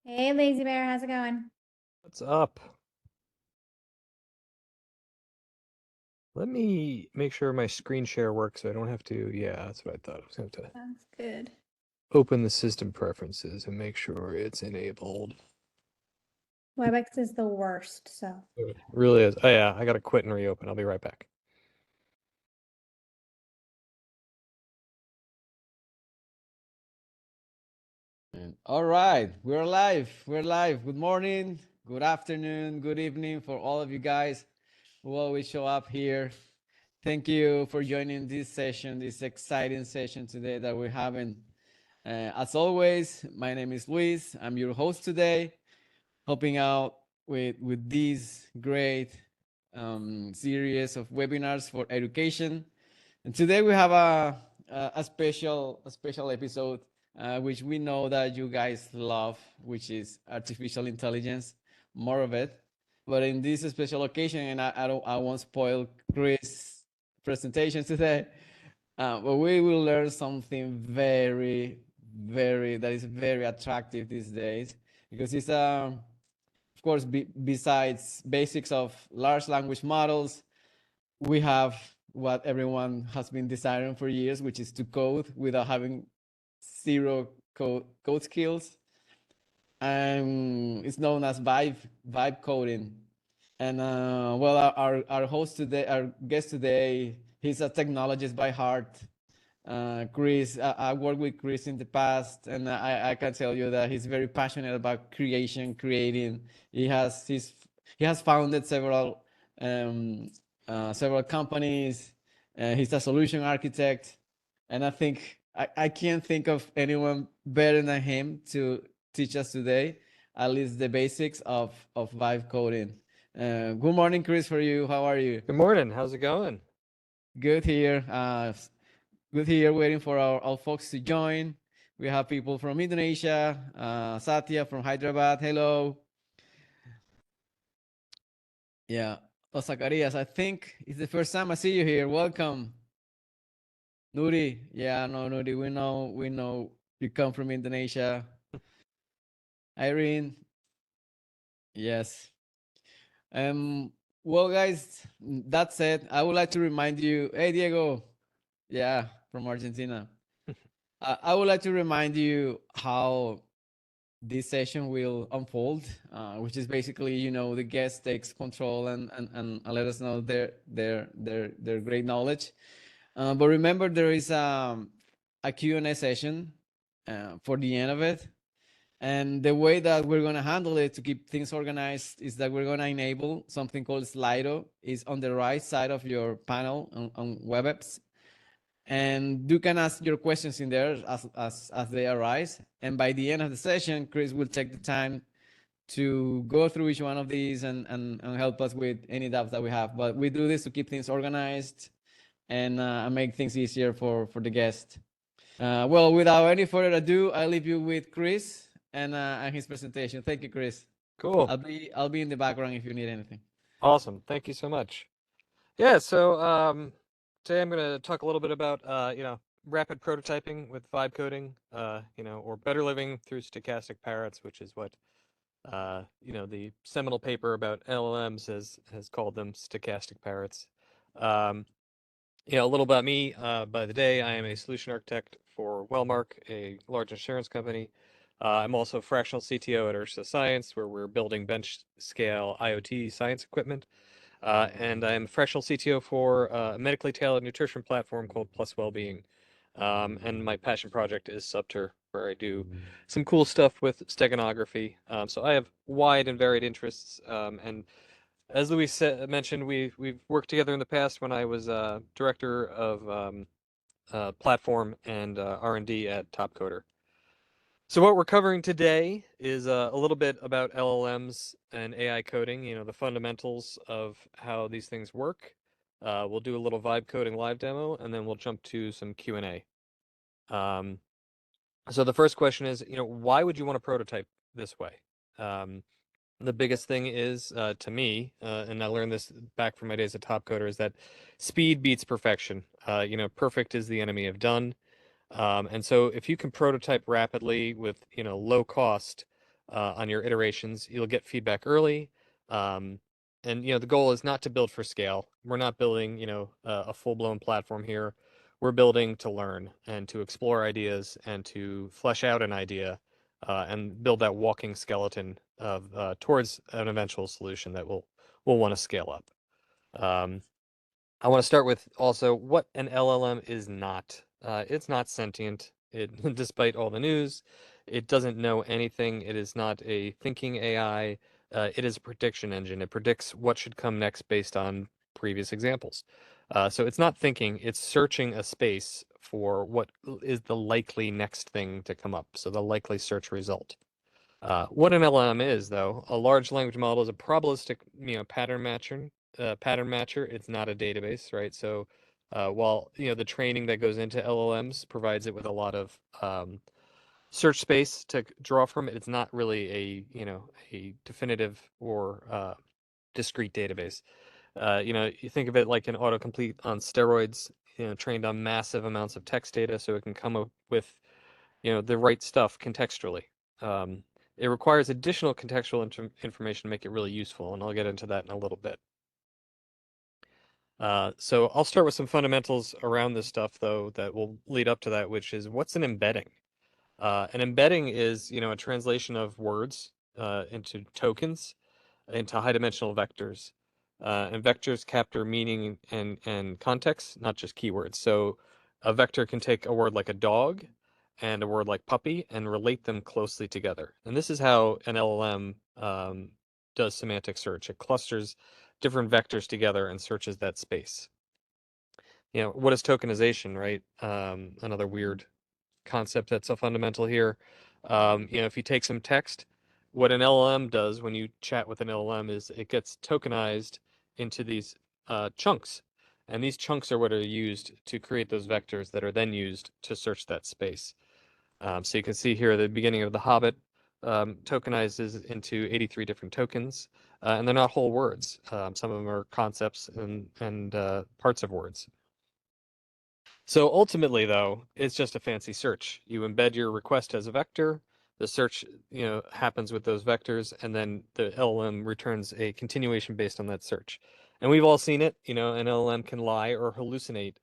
Hey, Lazy Bear, how's it going? What's up? Let me make sure my screen share works so I don't have to. Yeah, that's what I thought. I was going to have to Sounds good. open the system preferences and make sure it's enabled. WebEx is the worst, so. It really is. Oh, yeah, I got to quit and reopen. I'll be right back. All right, we're live. We're live. Good morning, good afternoon, good evening for all of you guys who always show up here. Thank you for joining this session, this exciting session today that we're having. As always, my name is Luis. I'm your host today, helping out with this great series of webinars for education. And today we have a special episode, which we know that you guys love, which is artificial intelligence, more of it. But in this special occasion, and I won't spoil Chris' presentation today, but we will learn something that is very attractive these days, because it's of course, besides basics of large language models, we have what everyone has been desiring for years, which is to code without having zero code skills. And it's known as vibe coding. And well, our host today, our guest today, he's a technologist by heart. Chris, I worked with Chris in the past, and I can tell you that he's very passionate about creating. He has founded several companies. He's a solution architect, and I think I can't think of anyone better than him to teach us today, at least the basics of vibe coding. Good morning, Chris. For you, how are you? Good morning. How's it going? Good here. Good here. Waiting for our folks to join. We have people from Indonesia. Satya from Hyderabad. Hello. Yeah. Oh, Zacarias, I think it's the first time I see you here. Welcome. Nuri. Yeah, no, Nuri. We know you come from Indonesia. Irene. Yes. Well, guys, that said, I would like to remind you. Hey, Diego. Yeah, from Argentina. I would like to remind you how this session will unfold, which is basically, the guest takes control and let us know their great knowledge. But remember, there is a Q&A session for the end of it. And the way that we're going to handle it to keep things organized is that we're going to enable something called Slido. It's on the right side of your panel on web apps. And you can ask your questions in there as they arise. And by the end of the session, Chris will take the time to go through each one of these and help us with any doubts that we have. But we do this to keep things organized and make things easier for the guest. Well, without any further ado, I leave you with Chris and his presentation. Thank you, Chris. Cool. I'll be in the background if you need anything. Awesome. Thank you so much. Yeah, so today I'm going to talk a little bit about rapid prototyping with vibe coding, or better living through stochastic parrots, which is what the seminal paper about LLMs has called them, stochastic parrots. A little about me. By the day, I am a solution architect for Wellmark, a large insurance company. I'm also a fractional CTO at Ursa Science, where we're building bench scale IoT science equipment. And I'm a fractional CTO for a medically tailored nutrition platform called Plus Wellbeing. And my passion project is Subter, where I do some cool stuff with steganography. So I have wide and varied interests. And as Luis mentioned, we've worked together in the past when I was director of platform and R&D at Topcoder. So what we're covering today is a little bit about LLMs and AI coding, the fundamentals of how these things work. We'll do a little vibe coding live demo, and then we'll jump to some Q&A. So the first question is, why would you want to prototype this way? The biggest thing is, to me, and I learned this back from my days at Topcoder, is that speed beats perfection. Perfect is the enemy of done. And so if you can prototype rapidly with, low cost, on your iterations. You'll get feedback early. And the goal is not to build for scale. We're not building, a full-blown platform here. We're building to learn and to explore ideas and to flesh out an idea and build that walking skeleton of towards an eventual solution that we'll want to scale up. I want to start with also what an LLM is not. It's not sentient. It, despite all the news, it doesn't know anything. It is not a thinking AI. It is a prediction engine. It predicts what should come next based on previous examples. So it's not thinking. It's searching a space for what is the likely next thing to come up. So the likely search result. What an LLM is, though, a large language model is a probabilistic, pattern matcher. It's not a database, right? So, while the training that goes into LLMs provides it with a lot of search space to draw from, it's not really a definitive or discrete database. You think of it like an autocomplete on steroids, trained on massive amounts of text data, so it can come up with the right stuff contextually. It requires additional contextual information to make it really useful, and I'll get into that in a little bit. So I'll start with some fundamentals around this stuff, though, that will lead up to that, which is what's an embedding? An embedding is, a translation of words into tokens, into high-dimensional vectors. And vectors capture meaning and context, not just keywords. So a vector can take a word like a dog and a word like puppy and relate them closely together. And this is how an LLM does semantic search. It clusters different vectors together and searches that space. What is tokenization, right? Another weird concept that's a fundamental here. If you take some text, what an LLM does when you chat with an LLM is it gets tokenized into these chunks. And these chunks are what are used to create those vectors that are then used to search that space. So you can see here the beginning of The Hobbit tokenizes into 83 different tokens, and they're not whole words. Some of them are concepts and parts of words. So ultimately, though, it's just a fancy search. You embed your request as a vector. The search, happens with those vectors, and then the LLM returns a continuation based on that search. And we've all seen it. An LLM can lie or hallucinate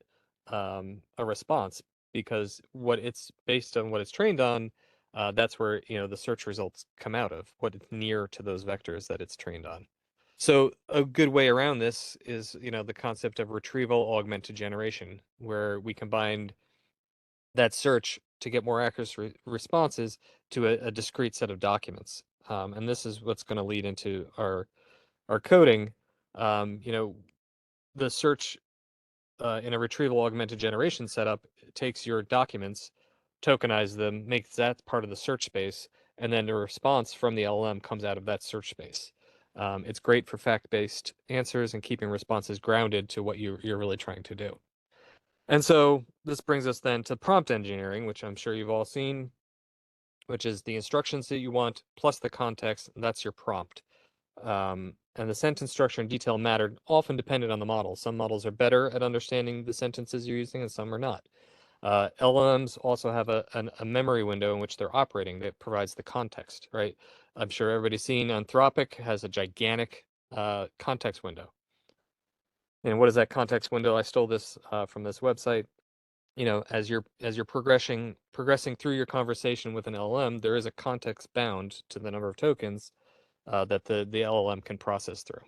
a response because what it's based on, what it's trained on, that's where the search results come out of, what it's near to those vectors that it's trained on. So a good way around this is, the concept of retrieval augmented generation, where we combined that search to get more accurate responses to a discrete set of documents. And this is what's going to lead into our coding. The search in a retrieval augmented generation setup takes your documents, tokenizes them, makes that part of the search space, and then the response from the LLM comes out of that search space. It's great for fact-based answers and keeping responses grounded to what you're really trying to do. And so this brings us then to prompt engineering, which I'm sure you've all seen, which is the instructions that you want plus the context. That's your prompt. And the sentence structure and detail matter, often dependent on the model. Some models are better at understanding the sentences you're using and some are not. LLMs also have a memory window in which they're operating that provides the context, right? I'm sure everybody's seen Anthropic has a gigantic context window. And what is that context window? I stole this from this website. As you're progressing through your conversation with an LLM, there is a context bound to the number of tokens that the LLM can process through.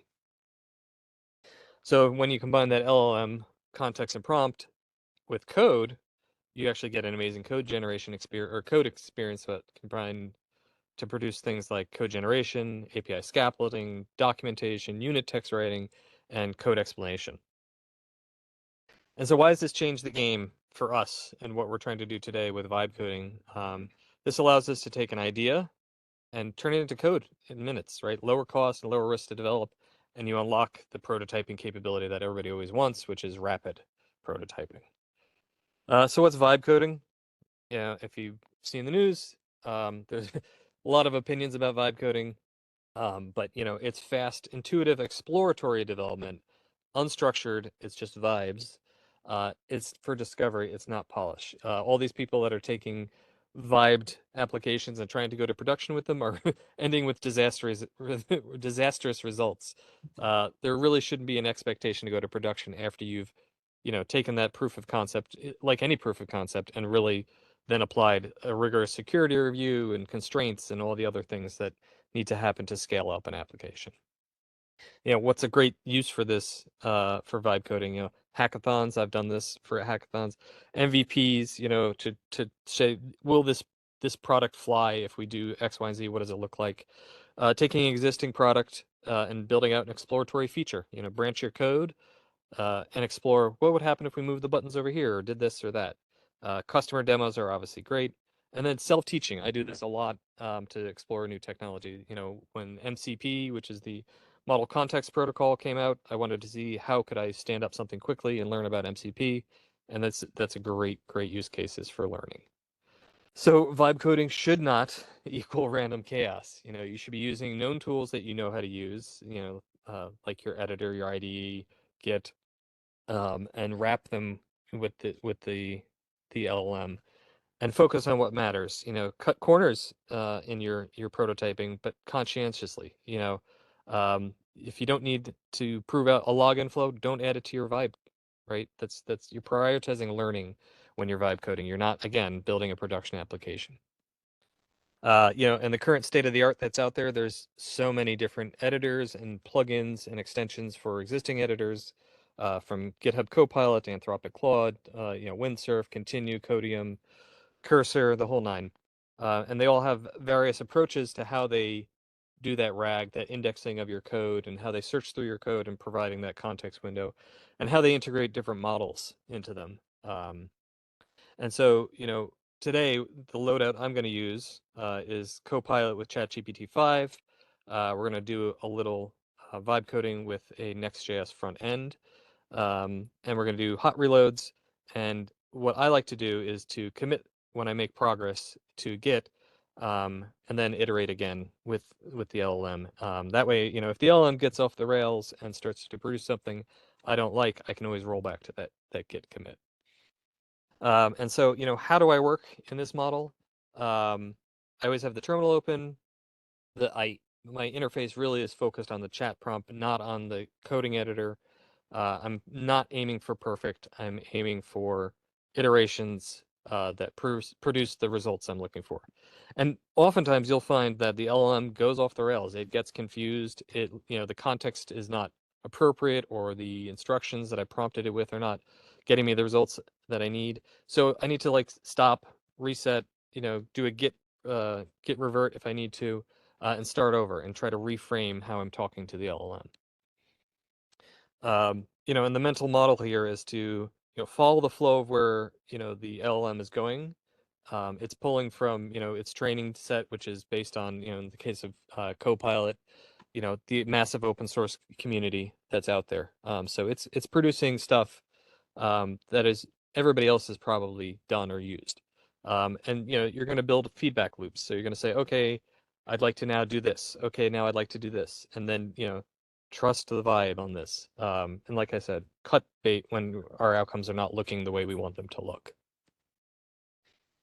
So when you combine that LLM context and prompt with code, you actually get an amazing code generation experience or code experience that combine to produce things like code generation, API scaffolding, documentation, unit text writing, and code explanation. And so why does this change the game for us and what we're trying to do today with vibe coding? This allows us to take an idea and turn it into code in minutes, right? Lower cost and lower risk to develop, and you unlock the prototyping capability that everybody always wants, which is rapid prototyping. So what's vibe coding? If you've seen the news, there's a lot of opinions about vibe coding, but it's fast, intuitive, exploratory development, unstructured. It's just vibes. It's for discovery. It's not polish. All these people that are taking vibed applications and trying to go to production with them are ending with disastrous results. There really shouldn't be an expectation to go to production after you've, taken that proof of concept, like any proof of concept, and really then applied a rigorous security review and constraints and all the other things that need to happen to scale up an application. What's a great use for this, for vibe coding? Hackathons. I've done this for hackathons. MVPs. To say, will this product fly if we do X, Y, and Z? What does it look like? Taking an existing product and building out an exploratory feature. Branch your code and explore what would happen if we moved the buttons over here or did this or that. Customer demos are obviously great. And then self-teaching. I do this a lot to explore new technology. When MCP, which is the Model Context Protocol, came out, I wanted to see how could I stand up something quickly and learn about MCP. And that's a great use cases for learning. So vibe coding should not equal random chaos. You should be using known tools that you know how to use, like your editor, your IDE, Git, and wrap them with the LLM and focus on what matters. Cut corners in your prototyping, but conscientiously. If you don't need to prove out a login flow, don't add it to your vibe. Right? That's you're prioritizing learning when you're vibe coding. You're not, again, building a production application. And the current state of the art that's out there, there's so many different editors and plugins and extensions for existing editors, from GitHub Copilot, Anthropic Claude, Windsurf, Continue, Codium, Cursor, the whole nine. And they all have various approaches to how they do that RAG, that indexing of your code, and how they search through your code and providing that context window, and how they integrate different models into them. And so, today the loadout I'm going to use is Copilot with ChatGPT 5. We're going to do a little vibe coding with a Next.js front end. And we're going to do hot reloads. And what I like to do is to commit when I make progress to Git, and then iterate again with the LLM. That way, if the LLM gets off the rails and starts to produce something I don't like, I can always roll back to that Git commit. And so, how do I work in this model? I always have the terminal open. My interface really is focused on the chat prompt, not on the coding editor. I'm not aiming for perfect. I'm aiming for iterations that produce the results I'm looking for. And oftentimes you'll find that the LLM goes off the rails. It gets confused. The context is not appropriate, or the instructions that I prompted it with are not getting me the results that I need. So I need to stop, reset, do a git revert if I need to, and start over and try to reframe how I'm talking to the LLM. And the mental model here is to follow the flow of where the LLM is going. It's pulling from its training set, which is based on in the case of Copilot, the massive open source community that's out there. So it's producing stuff that is everybody else has probably done or used. And you're going to build feedback loops. So you're going to say, okay, I'd like to now do this. Okay, now I'd like to do this, and then trust the vibe on this. And like I said, cut bait when our outcomes are not looking the way we want them to look.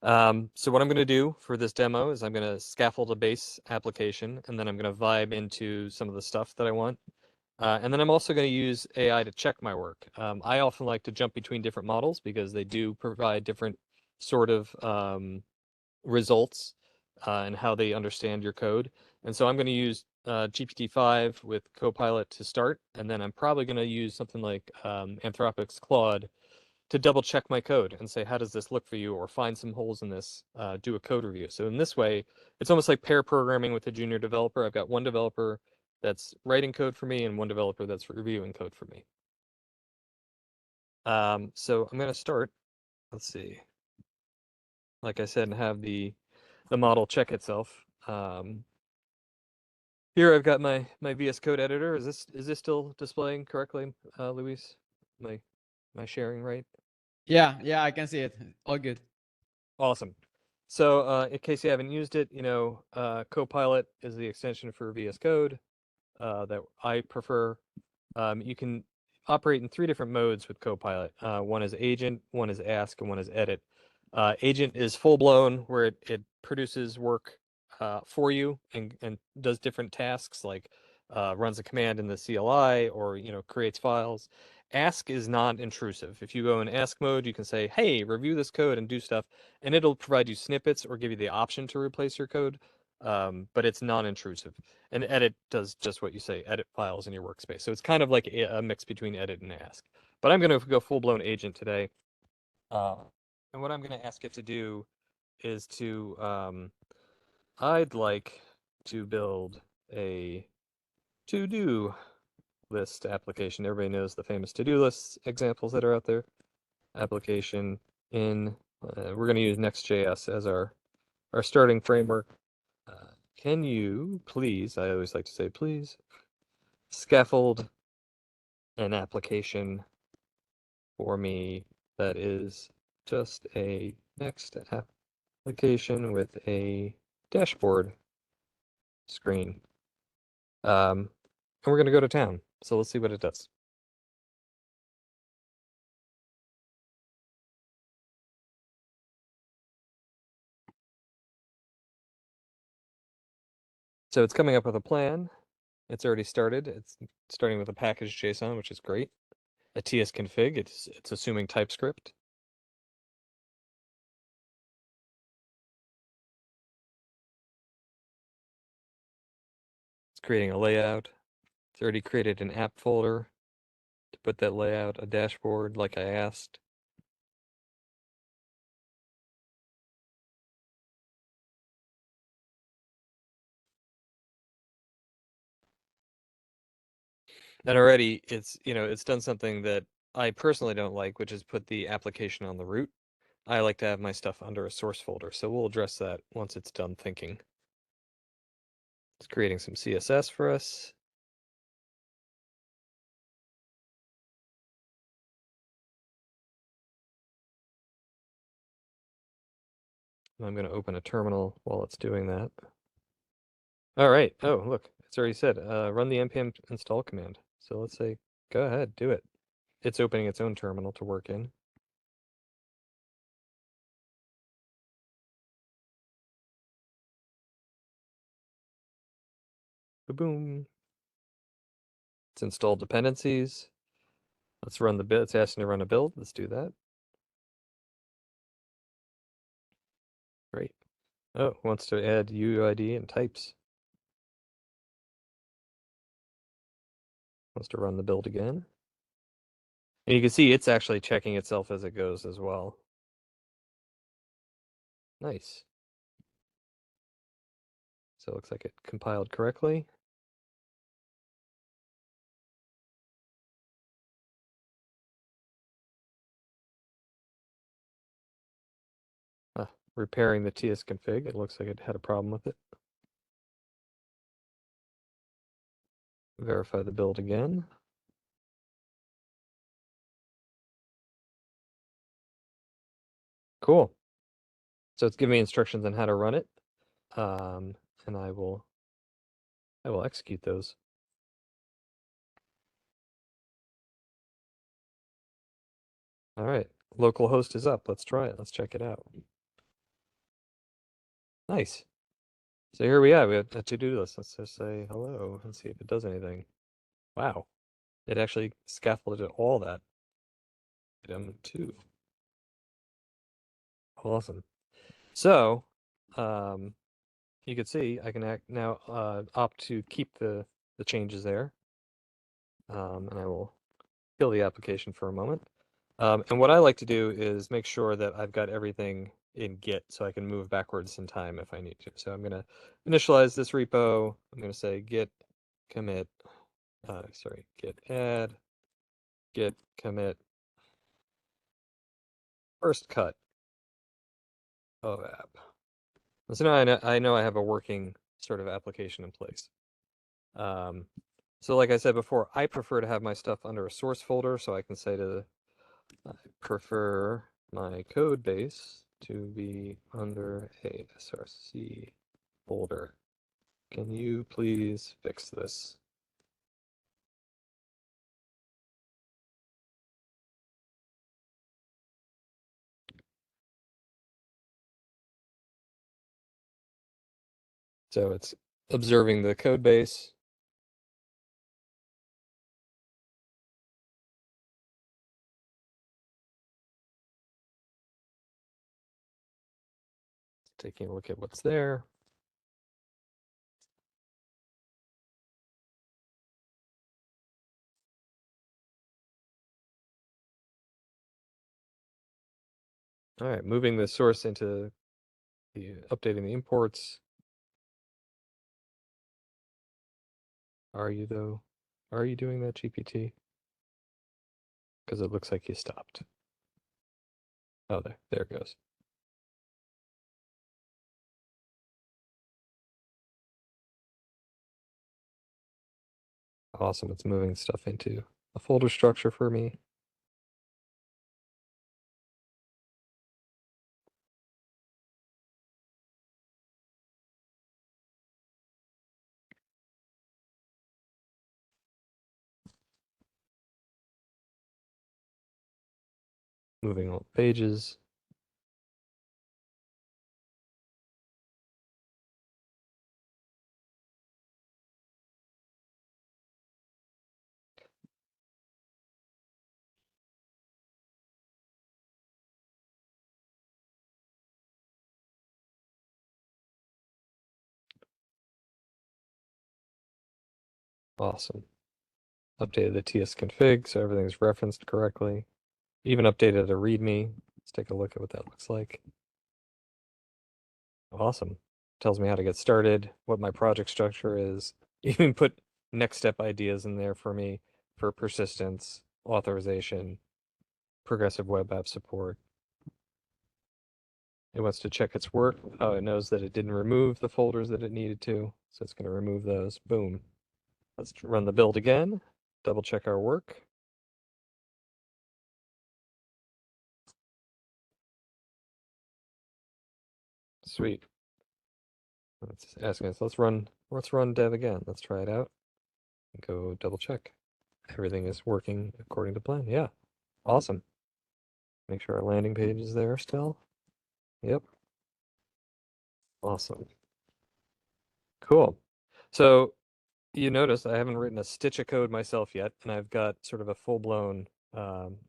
So what I'm going to do for this demo is I'm going to scaffold a base application, and then I'm going to vibe into some of the stuff that I want. And then I'm also going to use AI to check my work. I often like to jump between different models because they do provide different sort of results and how they understand your code. And so I'm going to use GPT-5 with Copilot to start, and then I'm probably going to use something like Anthropic's Claude to double check my code and say, how does this look for you? Or find some holes in this, do a code review. So in this way, it's almost like pair programming with a junior developer. I've got one developer that's writing code for me and one developer that's reviewing code for me. So I'm going to start, let's see, like I said, and have the model check itself. Here I've got my VS Code editor. Is this still displaying correctly, Luis? My sharing right? Yeah, I can see it. All good. Awesome. So in case you haven't used it, Copilot is the extension for VS Code that I prefer. You can operate in 3 different modes with Copilot. One is agent, one is ask, and one is edit. Agent is full blown, where it produces work for you and does different tasks, like runs a command in the CLI, or creates files. Ask is non-intrusive. If you go in ask mode, you can say, hey, review this code and do stuff, and it'll provide you snippets or give you the option to replace your code, but it's non-intrusive. And edit does just what you say, edit files in your workspace. So it's kind of like a mix between edit and ask. But I'm going to go full-blown agent today. And what I'm going to ask it to do is to, I'd like to build a to-do list application. Everybody knows the famous to-do list examples that are out there. Application in, we're going to use Next.js as our starting framework. Can you please, I always like to say please, scaffold an application for me that is just a Next application with a dashboard screen. And we're going to go to town. So let's see what it does. So it's coming up with a plan. It's already started. It's starting with a package JSON, which is great. A tsconfig. It's assuming TypeScript. It's creating a layout. It's already created an app folder to put that layout, a dashboard like I asked. And already it's done something that I personally don't like, which is put the application on the root. I like to have my stuff under a source folder, so we'll address that once it's done thinking. It's creating some CSS for us. I'm going to open a terminal while it's doing that. All right. Oh, look, it's already said, run the npm install command. So let's say, go ahead, do it. It's opening its own terminal to work in. Boom. It's installed dependencies. Let's run the build. It's asking to run a build. Let's do that. Great. Oh, wants to add UUID and types. Wants to run the build again. And you can see it's actually checking itself as it goes as well. Nice. So it looks like it compiled correctly. Repairing the tsconfig. It looks like it had a problem with it. Verify the build again. Cool. So it's giving me instructions on how to run it. And I will execute those. All right. Localhost is up. Let's try it. Let's check it out. Nice. So here we are. We have a to-do list. Let's just say hello and see if it does anything. Wow. It actually scaffolded all that. Item 2. Awesome. So, you can see I can now opt to keep the changes there. And I will kill the application for a moment. And what I like to do is make sure that I've got everything in Git so I can move backwards in time if I need to. So I'm going to initialize this repo. I'm going to say git commit, git add, git commit, first cut of app. So now I know I have a working sort of application in place. So like I said before, I prefer to have my stuff under a source folder, so I can say I prefer my code base to be under a src folder. Can you please fix this? So it's observing the code base. Taking a look at what's there. All right, moving the source into updating the imports. Are you though? Are you doing that, GPT? Because it looks like you stopped. Oh, there it goes. Awesome, it's moving stuff into a folder structure for me. Moving all pages. Awesome. Updated the TS config so everything's referenced correctly. Even updated a README. Let's take a look at what that looks like. Awesome. Tells me how to get started, what my project structure is. Even put next step ideas in there for me for persistence, authorization, progressive web app support. It wants to check its work. Oh, it knows that it didn't remove the folders that it needed to, so it's going to remove those. Boom. Let's run the build again. Double check our work. Sweet. It's asking us, let's run dev again. Let's try it out. Go double check. Everything is working according to plan. Yeah. Awesome. Make sure our landing page is there still. Yep. Awesome. Cool. So you notice I haven't written a stitch of code myself yet, and I've got sort of a full-blown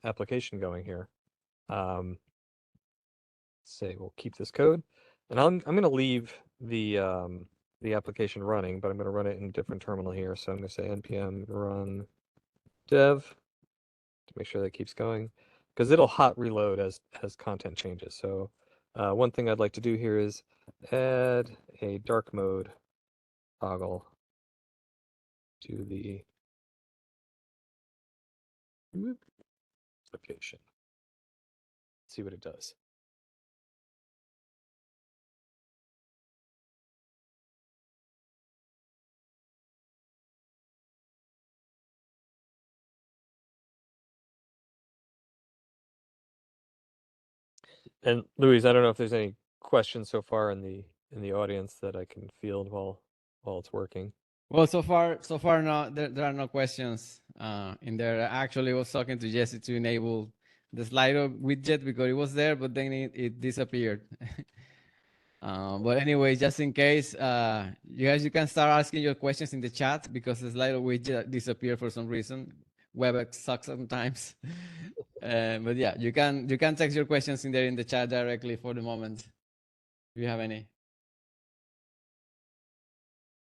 application going here. Say we'll keep this code, and I'm going to leave the application running, but I'm going to run it in a different terminal here. So I'm going to say npm run dev to make sure that keeps going, because it'll hot reload as content changes. So one thing I'd like to do here is add a dark mode toggle to the application. See what it does. And Luis, I don't know if there's any questions so far in the audience that I can field while it's working. Well, so far, no, there are no questions in there. I actually was talking to Jesse to enable the Slido widget because it was there, but then it disappeared. But anyway, just in case, you can start asking your questions in the chat because the Slido widget disappeared for some reason. WebEx sucks sometimes. But yeah, you can text your questions in there in the chat directly for the moment, if you have any.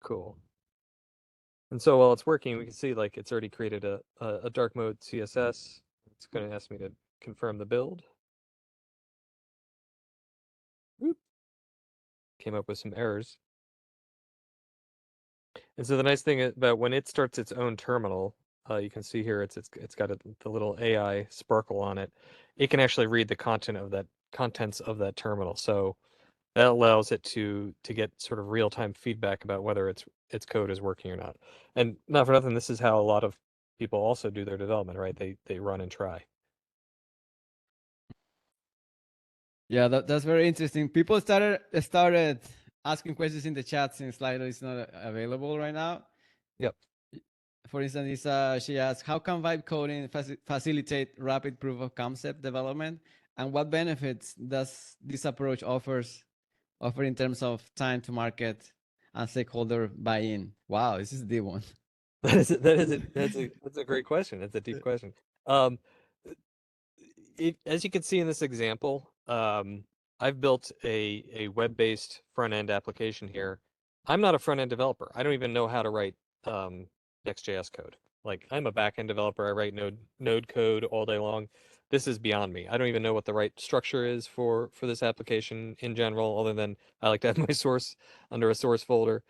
Cool. And so while it's working, we can see like it's already created a dark mode CSS. It's going to ask me to confirm the build. Whoop. Came up with some errors. And so the nice thing about when it starts its own terminal, you can see here it's got the little AI sparkle on it. It can actually read the contents of that terminal. So that allows it to get sort of real-time feedback about whether its code is working or not. And not for nothing, this is how a lot of people also do their development, right? They run and try. Yeah, that's very interesting. People started asking questions in the chat since Slido is not available right now. Yep. For instance, she asked, how can vibe coding facilitate rapid proof of concept development, and what benefits does this approach offer in terms of time to market and stakeholder buy-in? Wow, this is the one. That's a great question. That's a deep question. Um, as you can see in this example, I've built a web-based front-end application here. I'm not a front-end developer. I don't even know how to write Next.js code. Like, I'm a back-end developer. I write Node code all day long. This is beyond me. I don't even know what the right structure is for this application in general, other than I like to have my source under a source folder.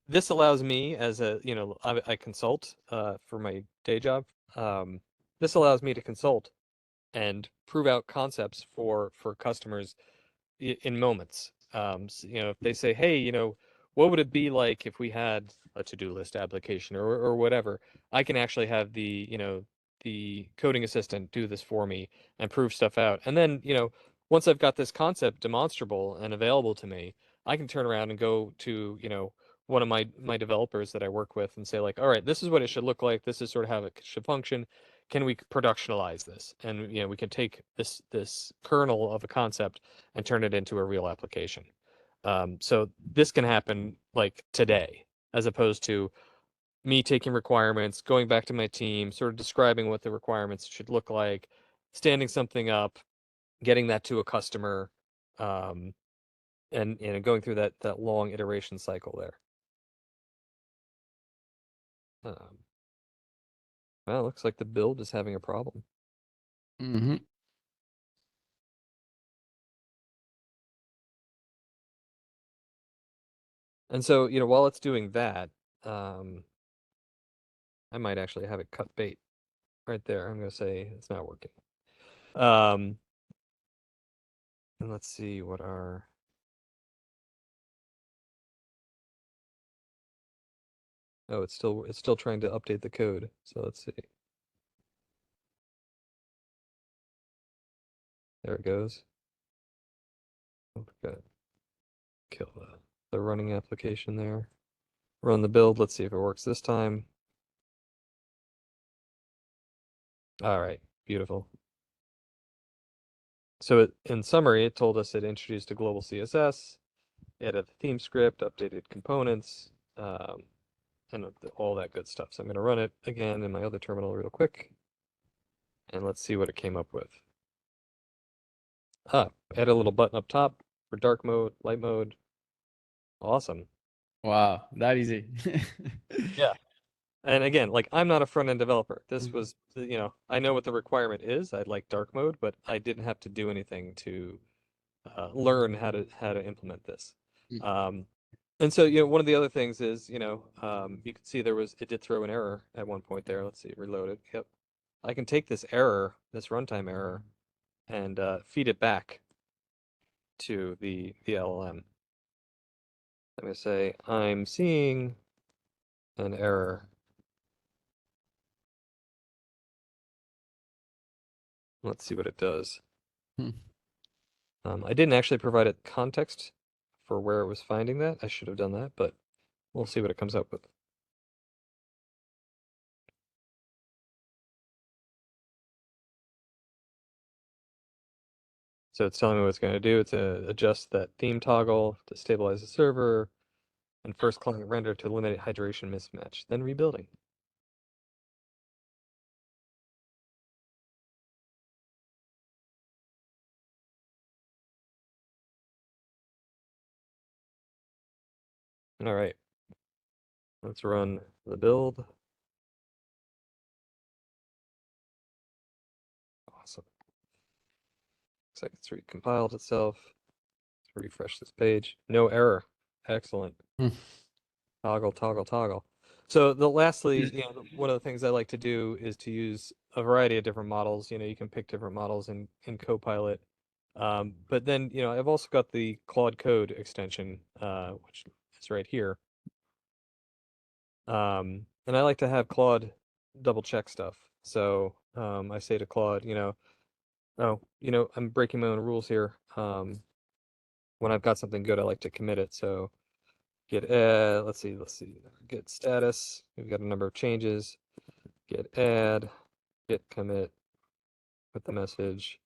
This allows me, as a, I consult for my day job. This allows me to consult and prove out concepts for customers in moments. If they say, hey, what would it be like if we had a to-do list application or whatever, I can actually have the coding assistant do this for me and prove stuff out. And then, once I've got this concept demonstrable and available to me, I can turn around and go to, one of my developers that I work with and say, like, all right, this is what it should look like. This is sort of how it should function. Can we productionalize this? And we can take this kernel of a concept and turn it into a real application. So this can happen like today, as opposed to me taking requirements, going back to my team, sort of describing what the requirements should look like, standing something up, getting that to a customer, and going through that long iteration cycle there. Well, it looks like the build is having a problem. Mm-hmm. And so, while it's doing that, I might actually have it cut bait right there. I'm going to say it's not working. And let's see what our... Oh, it's still trying to update the code. So let's see. There it goes. Oh, got kill the running application there. Run the build. Let's see if it works this time. All right, beautiful. So in summary, it told us it introduced a global CSS, added the theme script, updated components, and all that good stuff. So I'm going to run it again in my other terminal real quick, and let's see what it came up with. Add a little button up top for dark mode, light mode. Awesome. Wow, that easy. Yeah. And again, like, I'm not a front-end developer. This was, I know what the requirement is. I'd like dark mode, but I didn't have to do anything to learn how to implement this. And so, one of the other things is, you can see it did throw an error at one point there. Let's see, reloaded. Yep. I can take this error, this runtime error, and feed it back to the LLM. I'm going to say, I'm seeing an error. Let's see what it does. I didn't actually provide it context for where it was finding that. I should have done that, but we'll see what it comes up with. So it's telling me what it's going to do. It's adjust that theme toggle to stabilize the server, and first client render to eliminate hydration mismatch, then rebuilding. All right, let's run the build. Awesome. Looks like it's recompiled itself. Let's refresh this page. No error. Excellent. Toggle, toggle, toggle. So lastly, one of the things I like to do is to use a variety of different models. You can pick different models in Copilot. But then, I've also got the Claude Code extension, which is right here. And I like to have Claude double check stuff. So I say to Claude, I'm breaking my own rules here. When I've got something good, I like to commit it. So git add, let's see, git status. We've got a number of changes. Git add, git commit, put the message,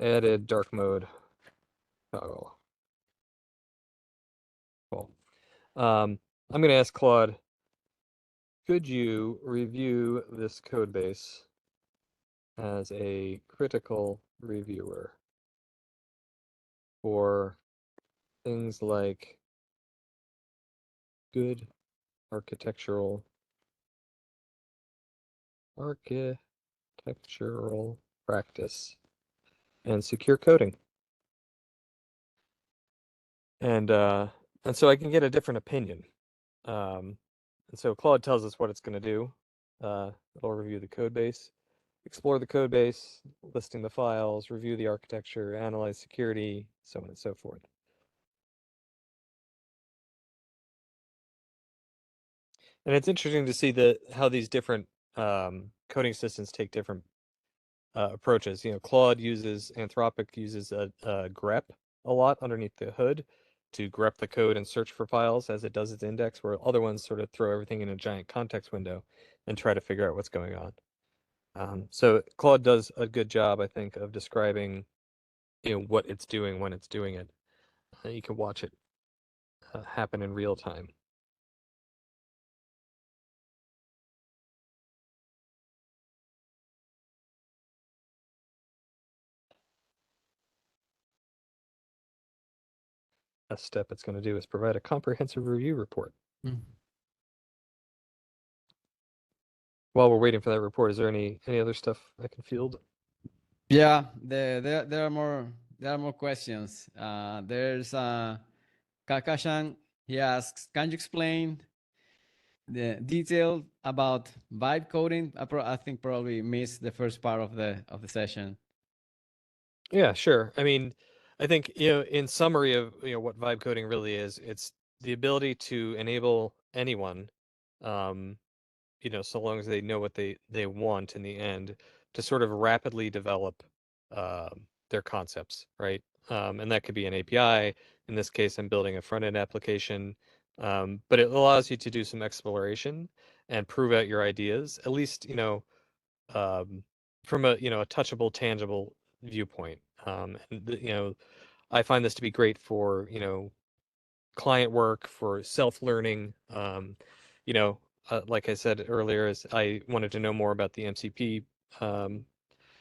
added dark mode toggle. Cool. I'm going to ask Claude, could you review this code base as a critical reviewer for things like good architectural practice and secure coding? And so I can get a different opinion. And so Claude tells us what it's going to do. It'll review the code base, explore the code base, listing the files, review the architecture, analyze security, so on and so forth. And it's interesting to see how these different coding systems take different approaches. You know, Claude uses, Anthropic uses a grep a lot underneath the hood to grep the code and search for files as it does its index, where other ones sort of throw everything in a giant context window and try to figure out what's going on. So Claude does a good job, I think, of describing, you know, what it's doing when it's doing it. You can watch it happen in real time. A step it's going to do is provide a comprehensive review report. While we're waiting for that report, is there any other stuff I can field? Yeah, there are more questions. There's Kakashan. He asks, can you explain the detail about vibe coding? I think probably missed the first part of the session. Yeah, sure. I mean, I think, you know, in summary of, you know, what vibe coding really is, it's the ability to enable anyone, you know, so long as they know what they want in the end, to sort of rapidly develop their concepts, right? And that could be an API. In this case, I'm building a front-end application, but it allows you to do some exploration and prove out your ideas, at least, you know, from a, you know, a touchable, tangible viewpoint. You know, I find this to be great for, you know, client work, for self-learning. You know, like I said earlier, is I wanted to know more about the MCP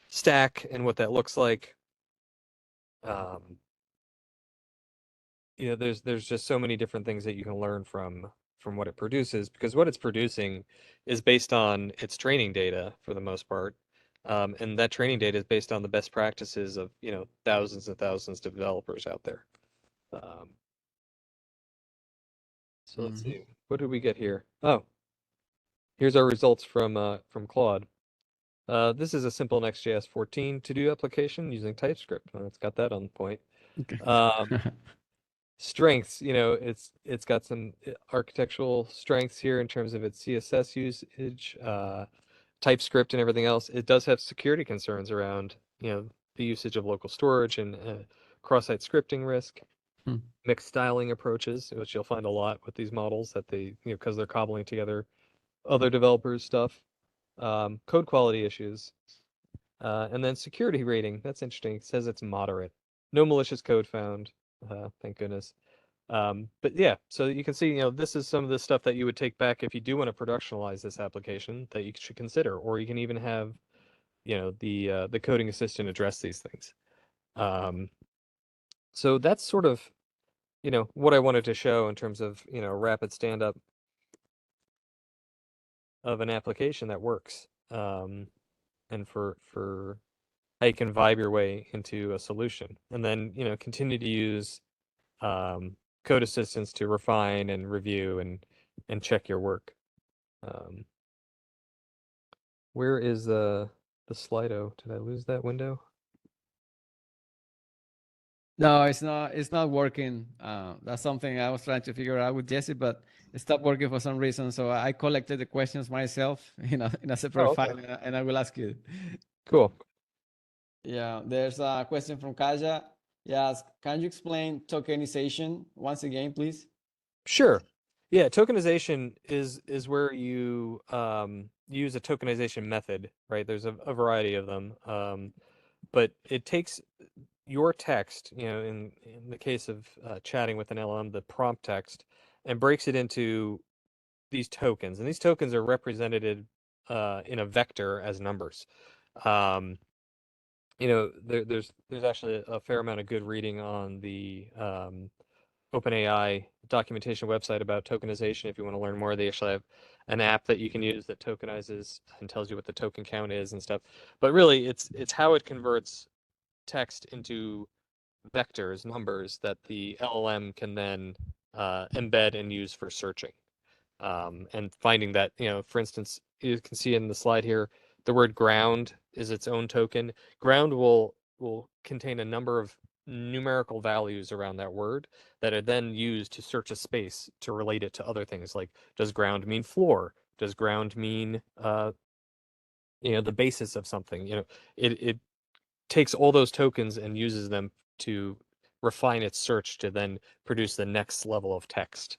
stack and what that looks like. You know, there's just so many different things that you can learn from what it produces, because what it's producing is based on its training data for the most part. And that training data is based on the best practices of, you know, thousands and thousands of developers out there. So let's see, what did we get here? Oh, here's our results from Claude. This is a simple Next.js 14 to-do application using TypeScript. Well, it's got that on point. Strengths, you know, it's got some architectural strengths here in terms of its CSS usage, TypeScript and everything else. It does have security concerns around, you know, the usage of local storage and cross-site scripting risk, mixed styling approaches, which you'll find a lot with these models that they, you know, because they're cobbling together other developers' stuff, code quality issues, and then security rating. That's interesting. It says it's moderate. No malicious code found. Thank goodness. But yeah, so you can see, you know, this is some of the stuff that you would take back if you do want to productionalize this application that you should consider, or you can even have, you know, the coding assistant address these things. So that's sort of, you know, what I wanted to show in terms of, you know, rapid stand-up of an application that works, and for how you can vibe your way into a solution, and then, you know, continue to use code assistants to refine and review and check your work. Where is the Slido? Did I lose that window? No, it's not working. That's something I was trying to figure out with Jesse, but it stopped working for some reason. So I collected the questions myself in a separate Oh, okay. file, and I will ask you. Cool. Yeah, there's a question from Kaja. Yes, can you explain tokenization once again, please? Sure. Yeah, tokenization is where you use a tokenization method, right? There's a variety of them, but it takes, your text, in the case of chatting with an LLM, the prompt text, and breaks it into these tokens, and these tokens are represented in a vector as numbers. There's actually a fair amount of good reading on the OpenAI documentation website about tokenization. If you want to learn more, they actually have an app that you can use that tokenizes and tells you what the token count is and stuff. But really, it's how it converts text into vectors, numbers that the LLM can then embed and use for searching. And finding that, for instance, you can see in the slide here, the word ground is its own token. Ground will contain a number of numerical values around that word that are then used to search a space to relate it to other things. Like, does ground mean floor? Does ground mean the basis of something? It takes all those tokens and uses them to refine its search to then produce the next level of text.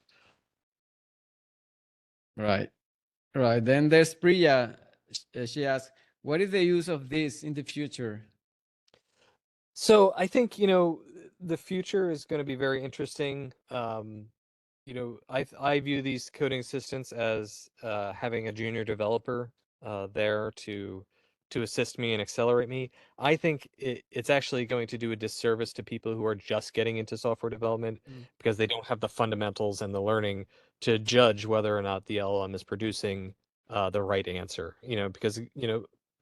Right. Right. Then there's Priya. She asks, what is the use of this in the future? So I think, the future is going to be very interesting. I view these coding assistants as having a junior developer there to assist me and accelerate me. I think it's actually going to do a disservice to people who are just getting into software development because they don't have the fundamentals and the learning to judge whether or not the LLM is producing the right answer. Because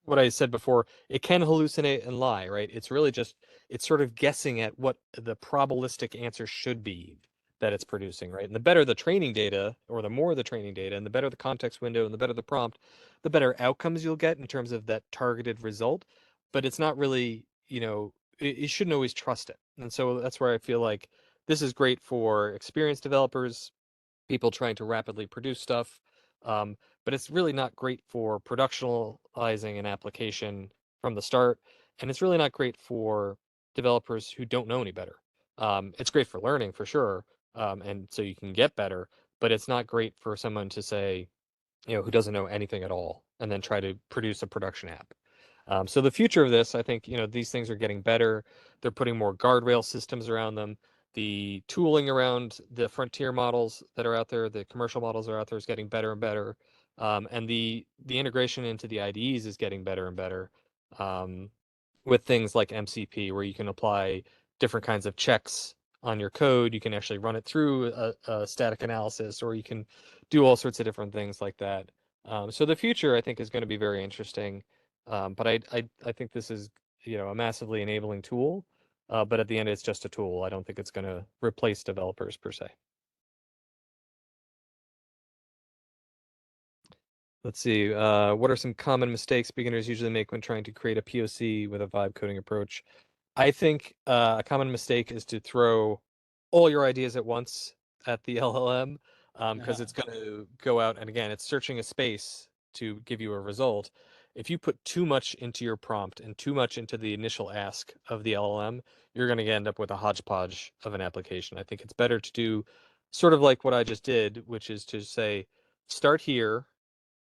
what I said before, it can hallucinate and lie, right? It's really just it's sort of guessing at what the probabilistic answer should be that it's producing, right? And the better the training data, or the more the training data, and the better the context window, and the better the prompt, the better outcomes you'll get in terms of that targeted result. But it's not really, you shouldn't always trust it. And so that's where I feel like this is great for experienced developers, people trying to rapidly produce stuff. But it's really not great for productionalizing an application from the start. And it's really not great for developers who don't know any better. It's great for learning for sure. And so you can get better, but it's not great for someone to say, who doesn't know anything at all and then try to produce a production app. So the future of this, I think, these things are getting better. They're putting more guardrail systems around them. The tooling around the frontier models that are out there, the commercial models that are out there, is getting better and better. And the integration into the IDEs is getting better and better with things like MCP, where you can apply different kinds of checks on your code. You can actually run it through a static analysis, or you can do all sorts of different things like that. So the future, I think, is going to be very interesting. But I think this is a massively enabling tool. But at the end, it's just a tool. I don't think it's going to replace developers per se. Let's see. What are some common mistakes beginners usually make when trying to create a POC with a vibe coding approach? I think a common mistake is to throw all your ideas at once at the LLM because it's going to go out, and again, it's searching a space to give you a result. If you put too much into your prompt and too much into the initial ask of the LLM, you're going to end up with a hodgepodge of an application. I think it's better to do sort of like what I just did, which is to say, start here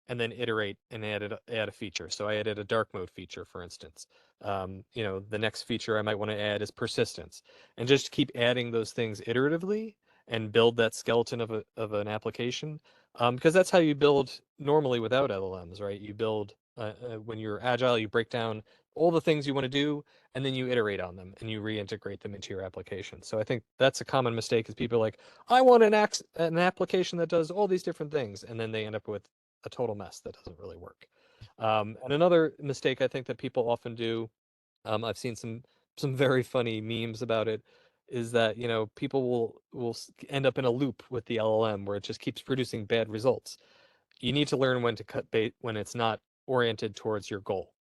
and then iterate and add a feature. So I added a dark mode feature, for instance. The next feature I might want to add is persistence, and just keep adding those things iteratively and build that skeleton of an application. Because that's how you build normally without LLMs, right? You build when you're agile, you break down all the things you want to do, and then you iterate on them and you reintegrate them into your application. So I think that's a common mistake, is people are like, I want an application that does all these different things, and then they end up with a total mess that doesn't really work. And another mistake I think that people often do, I've seen some very funny memes about it, is that people will end up in a loop with the LLM where it just keeps producing bad results. You need to learn when to cut bait when it's not oriented towards your goal.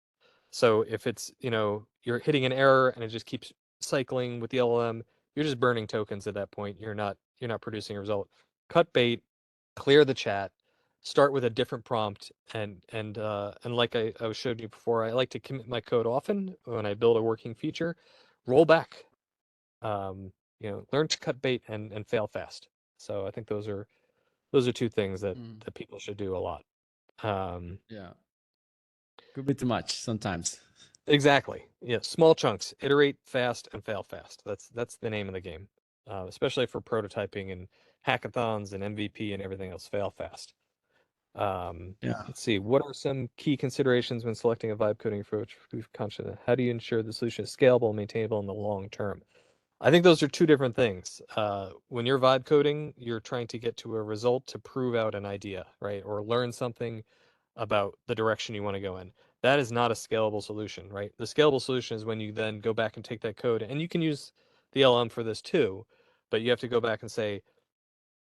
So if it's you're hitting an error and it just keeps cycling with the LLM, you're just burning tokens at that point. You're not producing a result. Cut bait, clear the chat, start with a different prompt, and like I showed you before, I like to commit my code often when I build a working feature. Roll back, learn to cut bait and fail fast. So I think those are two things that people should do a lot. Yeah, could be too much sometimes. Exactly. Yeah, small chunks. Iterate fast and fail fast. That's the name of the game. Especially for prototyping and hackathons and MVP and everything else. Fail fast. Yeah. Let's see. What are some key considerations when selecting a vibe coding approach? How do you ensure the solution is scalable and maintainable in the long term? I think those are two different things. When you're vibe coding, you're trying to get to a result to prove out an idea, right? Or learn something about the direction you want to go in. That is not a scalable solution, right? The scalable solution is when you then go back and take that code, and you can use the LM for this too, but you have to go back and say,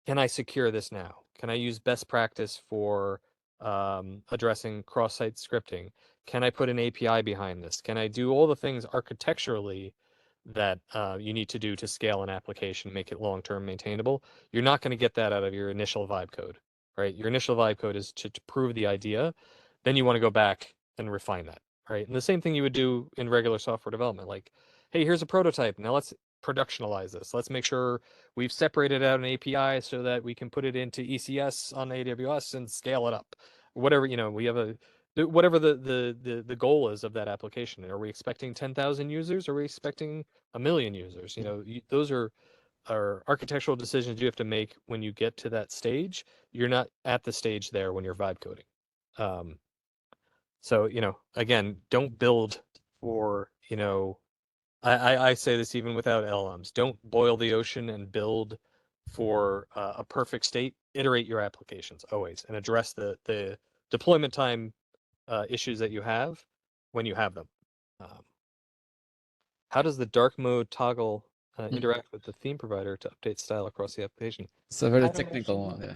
can I secure this now? Can I use best practice for addressing cross-site scripting? Can I put an API behind this? Can I do all the things architecturally that you need to do to scale an application, make it long-term maintainable? You're not going to get that out of your initial vibe code, right? Your initial vibe code is to prove the idea. Then you want to go back and refine that, right? And the same thing you would do in regular software development. Like, hey, here's a prototype. Now let's productionalize this. Let's make sure we've separated out an API so that we can put it into ECS on AWS and scale it up. Whatever, we have whatever the goal is of that application. Are we expecting 10,000 users? Are we expecting 1,000,000 users? Those are architectural decisions you have to make when you get to that stage. You're not at the stage there when you're vibe coding. So, again, don't build for, I say this even without LMs. Don't boil the ocean and build for a perfect state. Iterate your applications always and address the deployment time issues that you have when you have them. How does the dark mode toggle interact with the theme provider to update style across the application? It's a very I don't technical actually one. know.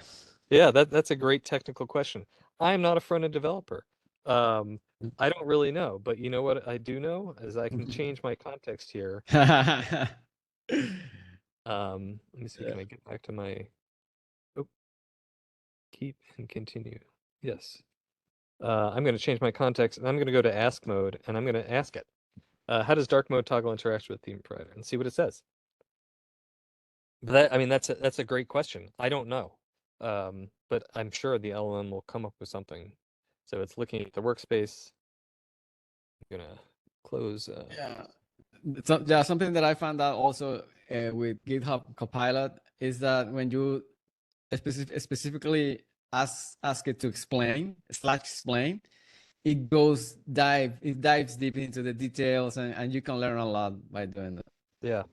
Yeah. Yeah, that's a great technical question. I'm not a front-end developer. I don't really know, but you know what I do know is I can change my context here. Let me see, can I get back to my keep and continue? Yes. I'm going to change my context and I'm going to go to ask mode and I'm going to ask it. How does dark mode toggle interact with theme provider and see what it says? That's a great question. I don't know. But I'm sure the LLM will come up with something. So it's looking at the workspace. I'm gonna close. Yeah. So, yeah, something that I found out also with GitHub Copilot is that when you specifically ask it to explain, it dives deep into the details, and you can learn a lot by doing that. Yeah.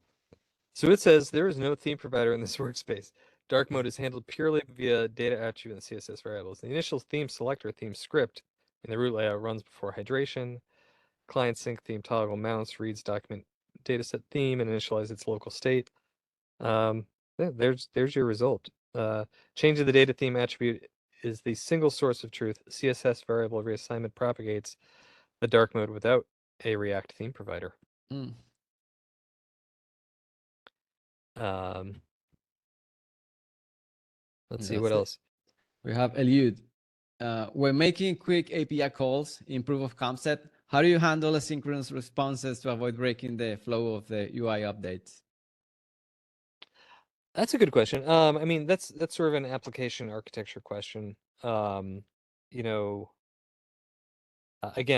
So it says there is no theme provider in this workspace. Dark mode is handled purely via data attribute and CSS variables. The initial theme selector theme script in the root layout runs before hydration. Client sync theme toggle mounts, reads document dataset theme, and initialize its local state. There's your result. Change of the data theme attribute is the single source of truth. CSS variable reassignment propagates the dark mode without a React theme provider. Mm. Let's see That's what it. else. We have Eliud. When making quick API calls in proof of concept, how do you handle asynchronous responses to avoid breaking the flow of the UI updates? That's a good question. That's sort of an application architecture question. Again,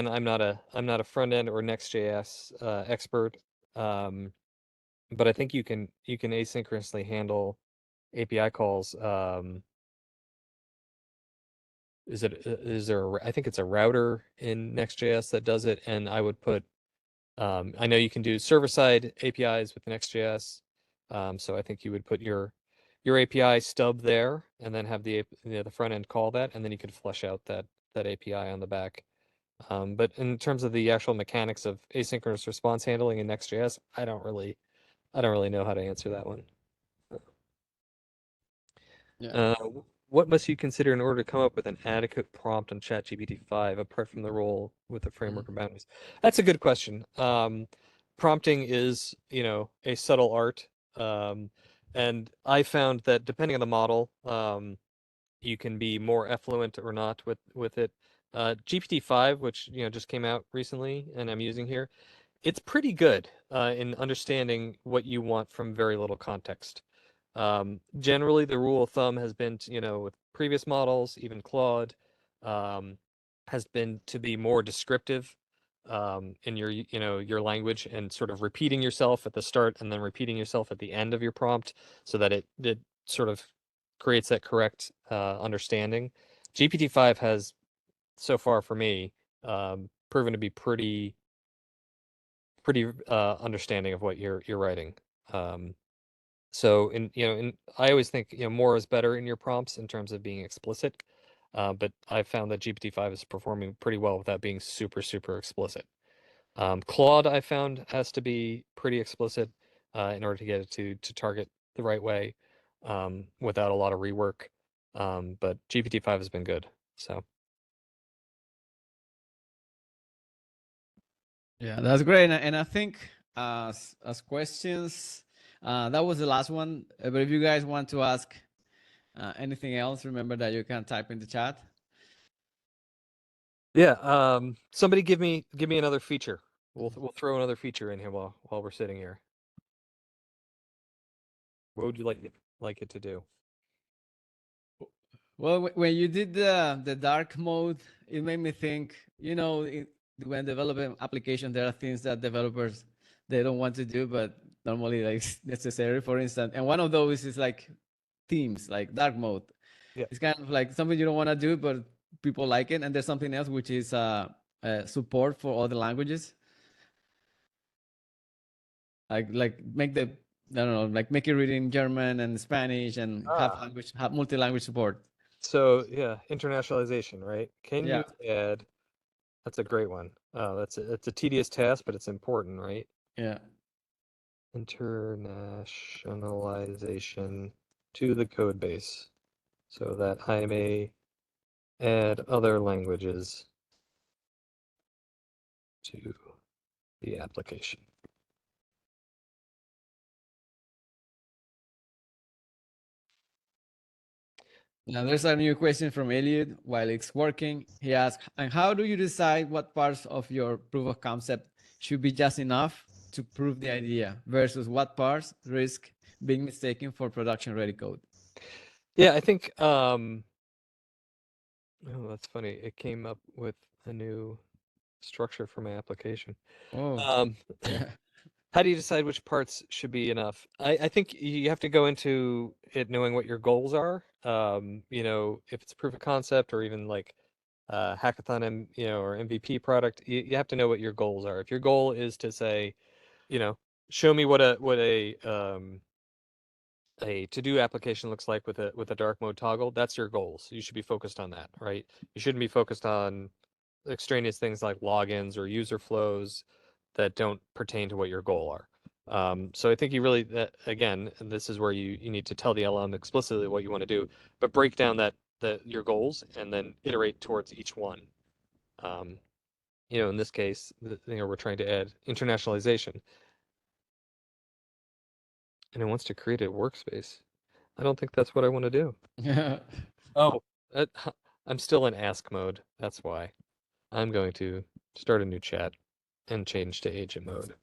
I'm not a front end or Next.js expert. But I think you can asynchronously handle API calls. I think it's a router in Next.js that does it, and I would put. I know you can do server-side APIs with Next.js, so I think you would put your API stub there, and then have the front end call that, and then you could flush out that API on the back. But in terms of the actual mechanics of asynchronous response handling in Next.js, I don't really know how to answer that one. Yeah. What must you consider in order to come up with an adequate prompt on ChatGPT 5, apart from the role with the framework and boundaries? That's a good question. Prompting is, a subtle art. And I found that depending on the model, you can be more effluent or not with it. GPT-5, which, just came out recently and I'm using here, it's pretty good in understanding what you want from very little context. Generally, the rule of thumb has been, with previous models, even Claude, has been to be more descriptive. in your, your language, and sort of repeating yourself at the start and then repeating yourself at the end of your prompt, so that it sort of creates that correct understanding. GPT-5 has, so far for me, proven to be pretty understanding of what you're writing. So I always think, more is better in your prompts in terms of being explicit. But I've found that GPT-5 is performing pretty well without being super, super explicit. Claude, I found, has to be pretty explicit in order to get it to target the right way, without a lot of rework. But GPT-5 has been good. So Yeah, that's great. And I think as questions, that was the last one. But if you guys want to ask anything else, remember that you can type in the chat. yeah, somebody give me another feature. We'll throw another feature in here while we're sitting here. What would you like it to do? Well, when you did the dark mode, it made me think, when developing application, there are things that developers, they don't want to do, but normally like necessary, for instance. And one of those is like themes, like dark mode. Yeah. It's kind of like something you don't want to do, but people like it. And there's something else, which is support for all the languages. Like make the, I don't know, like make it read in German and Spanish and have multi-language support. So yeah, internationalization, right? Can Yeah. you add? That's a great one. It's a tedious task, but it's important, right? Yeah. Internationalization to the code base, so that I may add other languages to the application. Now there's a new question from Elliot while it's working. He asks, and how do you decide what parts of your proof of concept should be just enough to prove the idea versus what parts risk being mistaken for production ready code? Yeah, I think oh, that's funny. It came up with a new structure for my application. Oh, yeah. How do you decide which parts should be enough? I think you have to go into it knowing what your goals are. If it's proof of concept or even like hackathon, or MVP product, you have to know what your goals are. If your goal is to say, show me what a to-do application looks like with a dark mode toggle, that's your goals. You should be focused on that, right? You shouldn't be focused on extraneous things like logins or user flows that don't pertain to what your goal are. So I think you really, again, and this is where you need to tell the LLM explicitly what you want to do, but break down your goals and then iterate towards each one. In this case, we're trying to add internationalization, and it wants to create a workspace. I don't think that's what I want to do. Oh, I'm still in ask mode. That's why. I'm going to start a new chat and change to agent mode.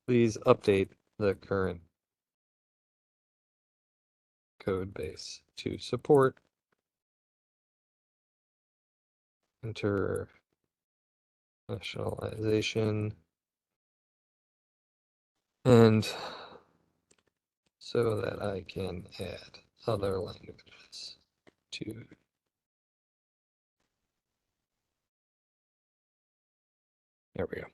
Please update the current code base to support internationalization, and so that I can add other languages to. There we go.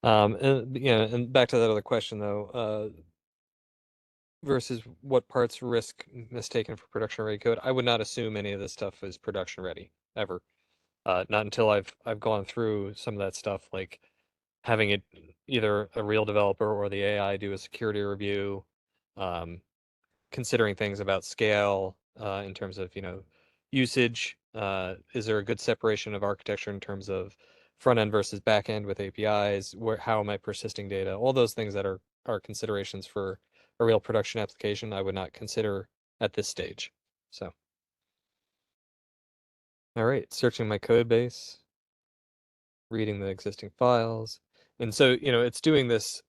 And back to that other question though, versus what parts risk mistaken for production ready code. I would not assume any of this stuff is production ready ever. Not until I've gone through some of that stuff, like having it either a real developer or the AI do a security review, considering things about scale in terms of usage. Is there a good separation of architecture in terms of front end versus back end with APIs? How am I persisting data? All those things that are considerations for a real production application, I would not consider at this stage. So, all right, searching my code base, reading the existing files. And so, it's doing this,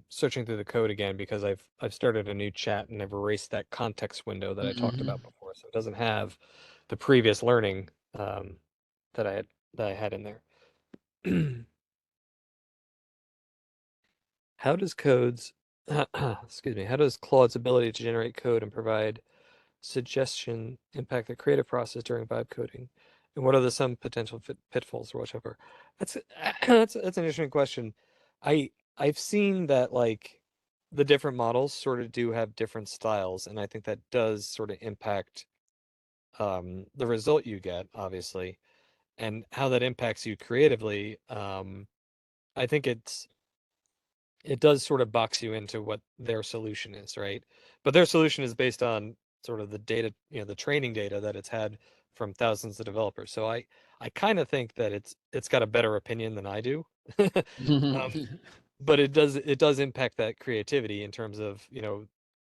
searching through the code again, because I've started a new chat and I've erased that context window that I talked about before. So it doesn't have the previous learning that I had in there. How does excuse me, how does Claude's ability to generate code and provide suggestion impact the creative process during vibe coding? And what are some potential pitfalls or whatever? That's that's an interesting question. I've seen that like the different models sort of do have different styles, and I think that does sort of impact the result you get, obviously, and how that impacts you creatively. I think it does sort of box you into what their solution is, right? But their solution is based on sort of the data, the training data that it's had from thousands of developers. So I kind of think that it's got a better opinion than I do. um, but it does impact that creativity in terms of,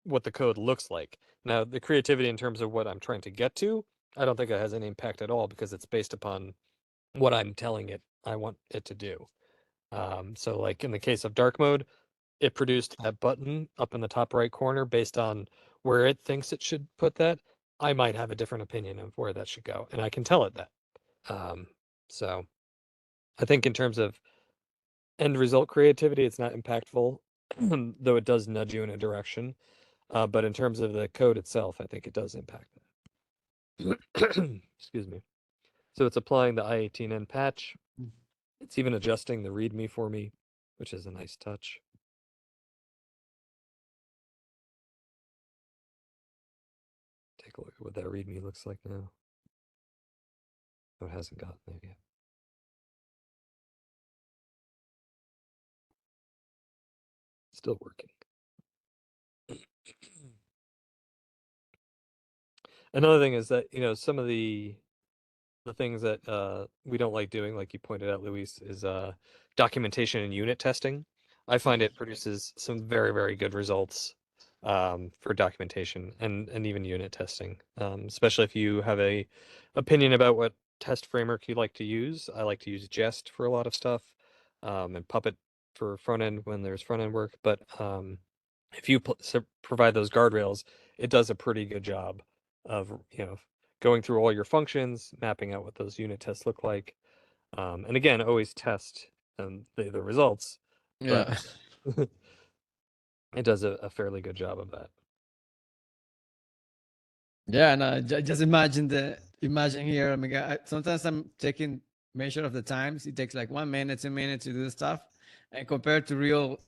what the code looks like. Now, the creativity in terms of what I'm trying to get to, I don't think it has any impact at all because it's based upon what I'm telling it I want it to do. So like in the case of dark mode, it produced that button up in the top right corner based on where it thinks it should put that. I might have a different opinion of where that should go, and I can tell it that. So I think in terms of end result creativity, it's not impactful, though it does nudge you in a direction. But in terms of the code itself, I think it does impact that. Excuse me. So it's applying the I18N patch. It's even adjusting the README for me, which is a nice touch. Take a look at what that README looks like now. Oh, it hasn't gotten there yet. Still working. Another thing is that, some of the things that we don't like doing, like you pointed out, Luis, is documentation and unit testing. I find it produces some very, very good results for documentation and even unit testing, especially if you have a opinion about what test framework you like to use. I like to use Jest for a lot of stuff, and Puppet for front end when there's front end work. But if you provide those guardrails, it does a pretty good job of going through all your functions, mapping out what those unit tests look like, and again, always test the results. Yeah. But it does a fairly good job of that. Yeah, no, just imagine here. I mean, sometimes I'm taking measure of the times. It takes like 1 minute, 2 minutes to do the stuff, and compared to real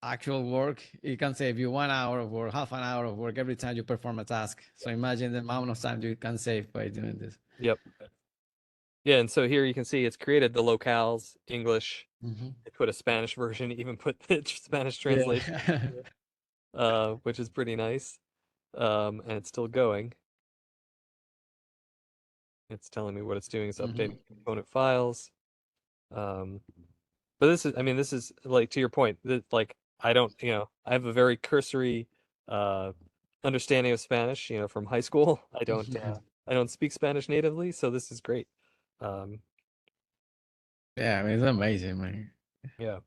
actual work, it can save you 1 hour of work, half an hour of work every time you perform a task. So imagine the amount of time you can save by doing this. Yep. Yeah, and so here you can see it's created the locales, English. They put a Spanish version, even put the Spanish translation, which is pretty nice. And it's still going. It's telling me what it's doing. It's updating component files. But this is like, to your point, that like I don't, I have a very cursory understanding of Spanish, from high school. I don't speak Spanish natively, so this is great. Yeah, I mean, it's amazing, man. Yeah.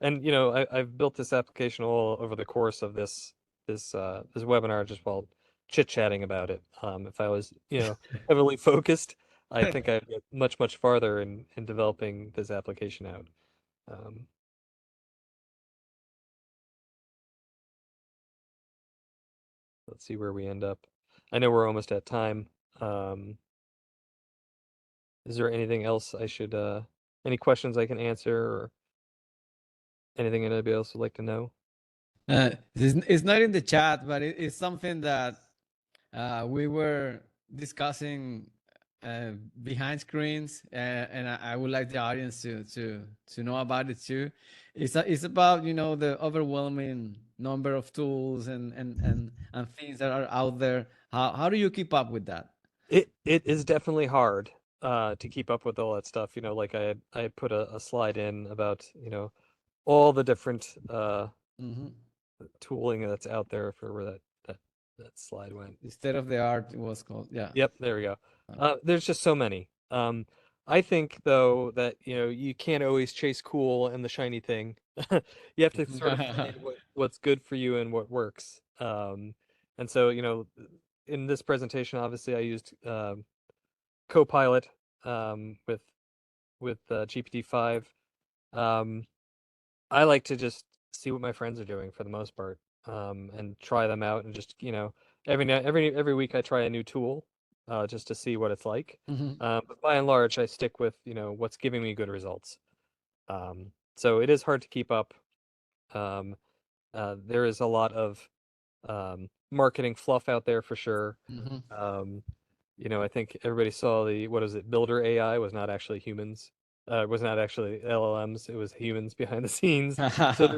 And I've built this application all over the course of this webinar just while chit-chatting about it. If I was, heavily focused, I think I'd get much farther in developing this application out. Let's see where we end up. I know we're almost at time. Is there anything else I should any questions I can answer, or anything anybody else would like to know? It's not in the chat, but it's something that we were discussing behind screens, and I would like the audience to know about it too. It's about the overwhelming number of tools and things that are out there. How do you keep up with that? It is definitely hard to keep up with all that stuff. Like I had put a slide in about all the different tooling that's out there for where that slide went. State of the art was called. Yeah. Yep, there we go. There's just so many. I think though that you can't always chase cool and the shiny thing. You have to sort of find what's good for you and what works. And so in this presentation, obviously I used Copilot with GPT-5. I like to just see what my friends are doing for the most part, and try them out, and just every week I try a new tool, just to see what it's like. Mhm. But by and large, I stick with what's giving me good results. So it is hard to keep up. There is a lot of marketing fluff out there for sure. Mhm. I think everybody saw what is it, Builder AI was not actually humans. Was not actually LLMs. It was humans behind the scenes. So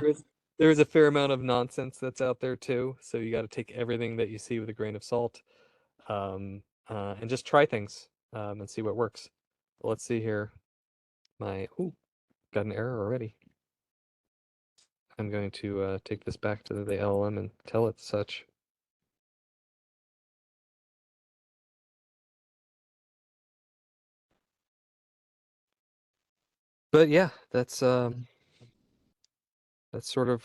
there is a fair amount of nonsense that's out there too. So you got to take everything that you see with a grain of salt, and just try things, and see what works. Let's see here. Got an error already. I'm going to take this back to the LLM and tell it such. But yeah, that's sort of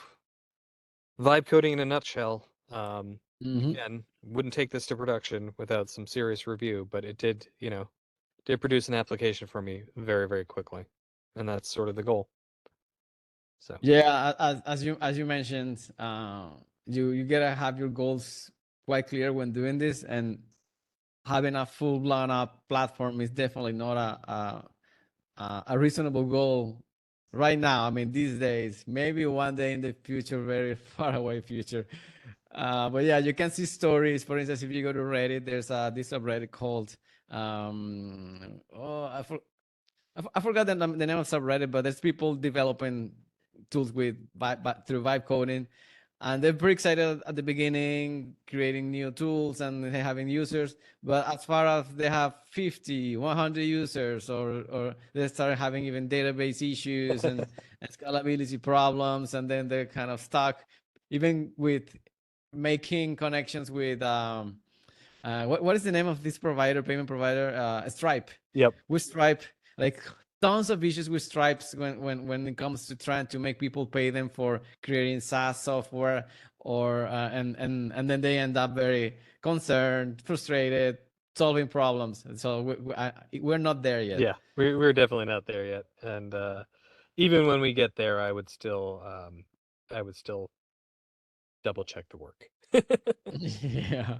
vibe coding in a nutshell. Mhm. Again, wouldn't take this to production without some serious review, but it did produce an application for me very, very quickly, and that's sort of the goal. So Yeah, as you mentioned, you gotta have your goals quite clear when doing this, and having a full blown up platform is definitely not a reasonable goal right now. I mean, these days, maybe one day in the future, very far away future. But yeah, you can see stories. For instance, if you go to Reddit, there's this subreddit called I forgot the name of subreddit, but there's people developing tools with through vibe coding, and they're pretty excited at the beginning, creating new tools and having users. But as far as they have 50, 100 users, or they start having even database issues and scalability problems, and then they're kind of stuck, even with making connections with what is the name of this provider, payment provider? Stripe. yep. With Stripe, like tons of issues with Stripes when it comes to trying to make people pay them for creating SaaS software, or and then they end up very concerned, frustrated, solving problems. So we're not there yet. Yeah, we're definitely not there yet, and even when we get there, I would still double check the work. Yeah.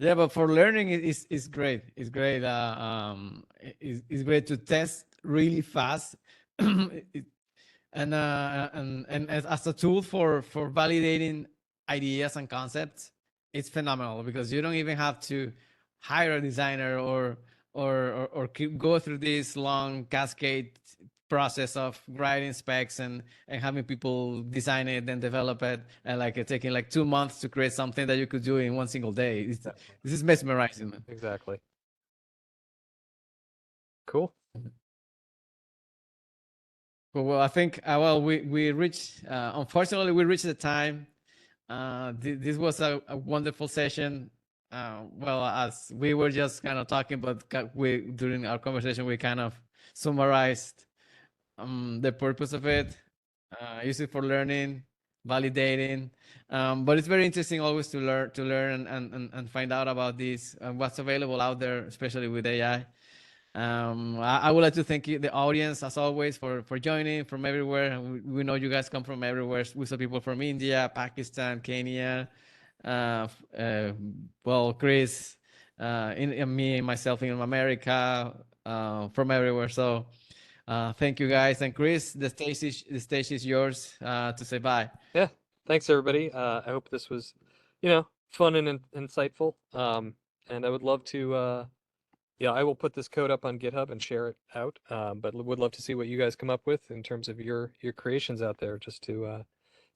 Yeah, but for learning, it's great. It's great. It's great to test really fast, It- and as a tool for validating ideas and concepts, it's phenomenal, because you don't even have to hire a designer or go through this long cascade process of writing specs and having people design it and develop it, and like taking like 2 months to create something that you could do in one single day. This is mesmerizing, man. Exactly. Cool. Well, I think well we reached unfortunately we reached the time. This was a wonderful session. Well, as we were just kind of talking, but we during our conversation we kind of summarized the purpose of it. Use it for learning, validating. But it's very interesting always to learn and find out about this and what's available out there, especially with AI. I would like to thank you, the audience, as always, for joining from everywhere. And we know you guys come from everywhere. We saw people from India, Pakistan, Kenya. Well, Chris, in me and myself in America, from everywhere. So thank you guys, and Chris, the stage is yours to say bye. Yeah. Thanks, everybody. I hope this was, fun and insightful. And I would love to. Yeah, I will put this code up on GitHub and share it out. But would love to see what you guys come up with in terms of your creations out there, just to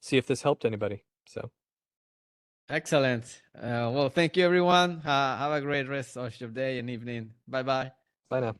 see if this helped anybody. So Excellent. Well, thank you, everyone. Have a great rest of your day and evening. Bye bye. bye now.